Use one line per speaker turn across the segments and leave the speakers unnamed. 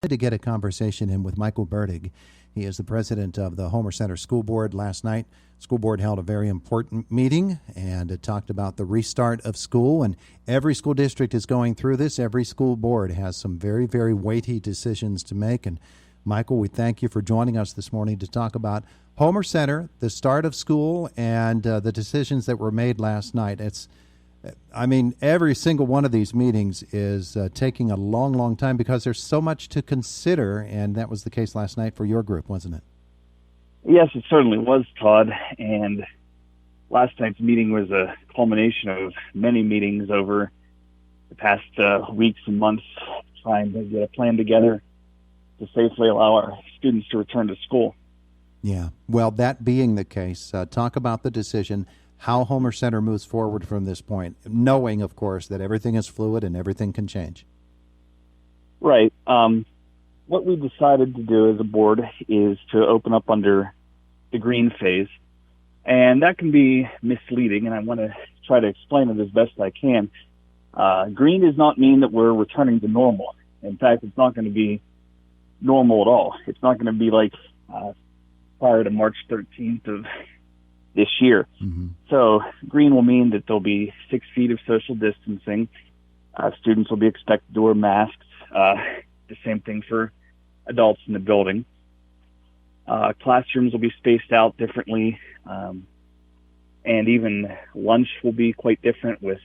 To get a conversation in with Michael Bertig. He is the president of the Homer Center School Board. Last night, school board held a very important meeting, and it talked about the restart of school. And every school district is going through this. Every school board has some very, very weighty decisions to make. And Michael, we thank you for joining us this morning to talk about Homer Center, the start of school, and the decisions that were made last night. Every single one of these meetings is taking a long, long time because there's so much to consider, and that was the case last night for your group, wasn't it?
Yes, it certainly was, Todd. And last night's meeting was a culmination of many meetings over the past weeks and months, trying to get a plan together to safely allow our students to return to school.
Yeah. Well, that being the case, talk about the decision, how Homer Center moves forward from this point, knowing, of course, that everything is fluid and everything can change.
Right. What we decided to do as a board is to open up under the green phase, and that can be misleading, and I want to try to explain it as best I can. Green does not mean that we're returning to normal. In fact, it's not going to be normal at all. It's not going to be like prior to March 13th of this year. Mm-hmm. So green will mean that there'll be 6 feet of social distancing. Students will be expected to wear masks. The same thing for adults in the building. Classrooms will be spaced out differently. And even lunch will be quite different with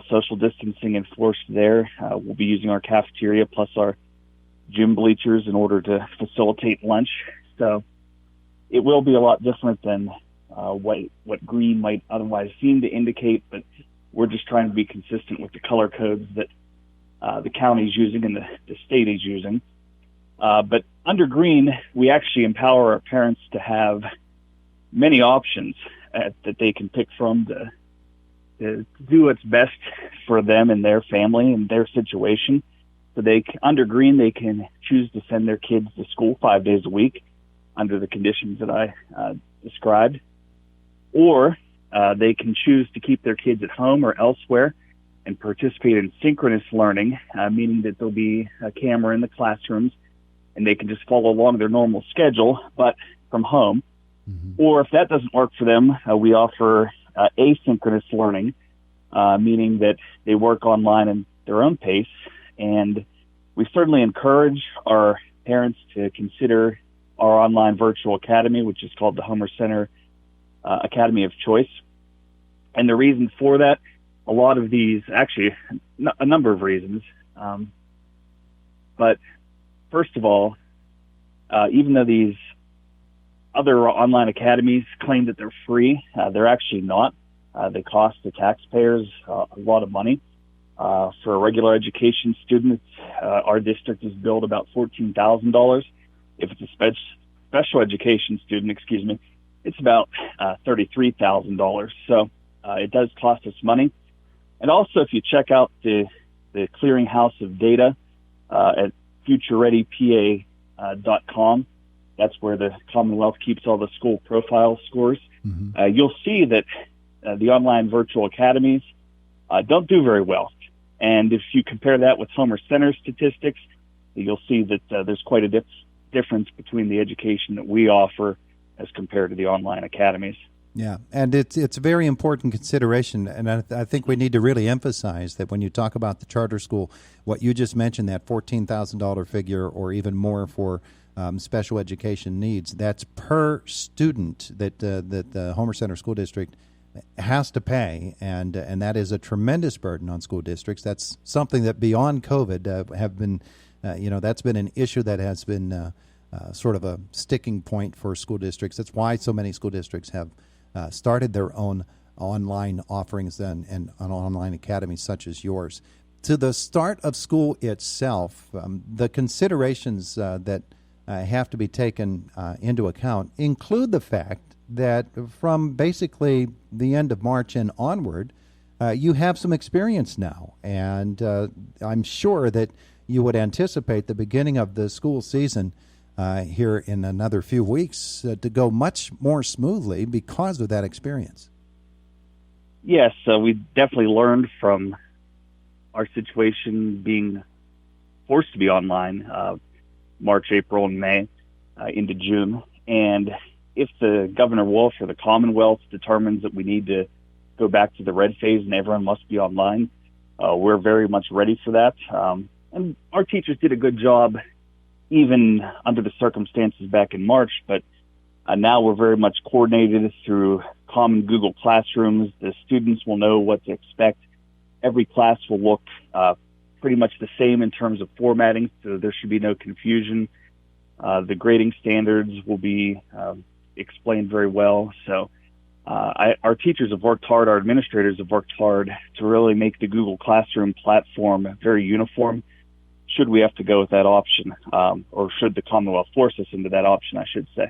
social distancing enforced there. We'll be using our cafeteria plus our gym bleachers in order to facilitate lunch. So it will be a lot different than what green might otherwise seem to indicate, but we're just trying to be consistent with the color codes that the county is using and the state is using. But under green, we actually empower our parents to have many options that they can pick from to do what's best for them and their family and their situation. So under green, they can choose to send their kids to school 5 days a week under the conditions that I described. Or they can choose to keep their kids at home or elsewhere and participate in synchronous learning, meaning that there'll be a camera in the classrooms and they can just follow along their normal schedule, but from home. Mm-hmm. Or if that doesn't work for them, we offer asynchronous learning, meaning that they work online at their own pace. And we certainly encourage our parents to consider our online virtual academy, which is called the Homer Center Academy of Choice. And the reason for that, a lot of these, actually a number of reasons. But first of all, even though these other online academies claim that they're free, they're actually not. They cost the taxpayers a lot of money. For a regular education student, our district is billed about $14,000. If it's a special education student, it's about $33,000. So it does cost us money. And also, if you check out the clearinghouse of data at futurereadypa.com, that's where the Commonwealth keeps all the school profile scores. Mm-hmm. You'll see that the online virtual academies don't do very well. And if you compare that with Homer Center statistics, you'll see that there's quite a difference between the education that we offer as compared to the online academies.
Yeah, and it's a very important consideration, and I think we need to really emphasize that when you talk about the charter school, what you just mentioned, that $14,000 figure or even more for special education needs, that's per student that the Homer Center School District has to pay, and that is a tremendous burden on school districts. That's something that beyond COVID have been, that's been an issue that has been sort of a sticking point for school districts. That's why so many school districts have started their own online offerings and an online academy such as yours. To the start of school itself, the considerations that have to be taken into account include the fact that from basically the end of March and onward, you have some experience now, and I'm sure that you would anticipate the beginning of the school season here in another few weeks to go much more smoothly because of that experience.
Yes, we definitely learned from our situation being forced to be online March, April, and May into June. And if the Governor Wolf or the Commonwealth determines that we need to go back to the red phase and everyone must be online, we're very much ready for that. And our teachers did a good job even under the circumstances back in March, but now we're very much coordinated through common Google Classrooms. The students will know what to expect. Every class will look pretty much the same in terms of formatting, so there should be no confusion. The grading standards will be explained very well. So our teachers have worked hard, our administrators have worked hard to really make the Google Classroom platform very uniform, should we have to go with that option, or should the Commonwealth force us into that option, I should say.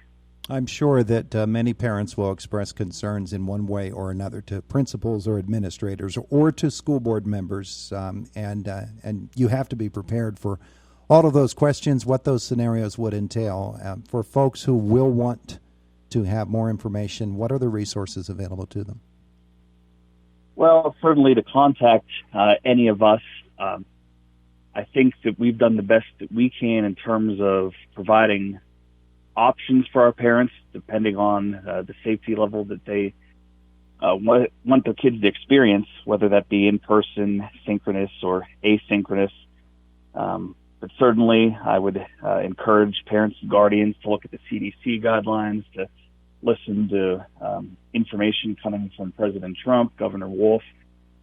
I'm sure that many parents will express concerns in one way or another to principals or administrators or to school board members, and you have to be prepared for all of those questions, what those scenarios would entail. For folks who will want to have more information, what are the resources available to them?
Well, certainly to contact any of us. I think that we've done the best that we can in terms of providing options for our parents, depending on the safety level that they want their kids to experience, whether that be in person, synchronous, or asynchronous. But certainly, I would encourage parents and guardians to look at the CDC guidelines, to listen to information coming from President Trump, Governor Wolf,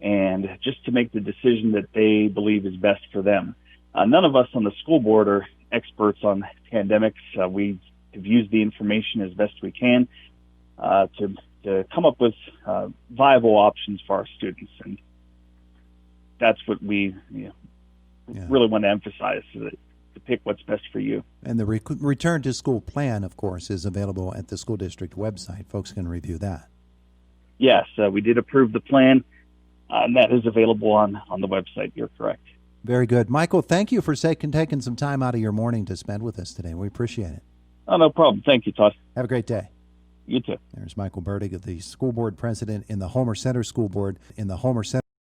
and just to make the decision that they believe is best for them. None of us on the school board are experts on pandemics. We have used the information as best we can to come up with viable options for our students, and that's what we really want to emphasize, to pick what's best for you.
And the return to school plan, of course, is available at the school district website. Folks can review that.
Yes, we did approve the plan, and that is available on the website. You're correct.
Very good. Michael, thank you for taking some time out of your morning to spend with us today. We appreciate it.
Oh, no problem. Thank you, Todd.
Have a great day.
You too.
There's Michael Bertig, the school board president in the Homer Center School Board in the Homer Center.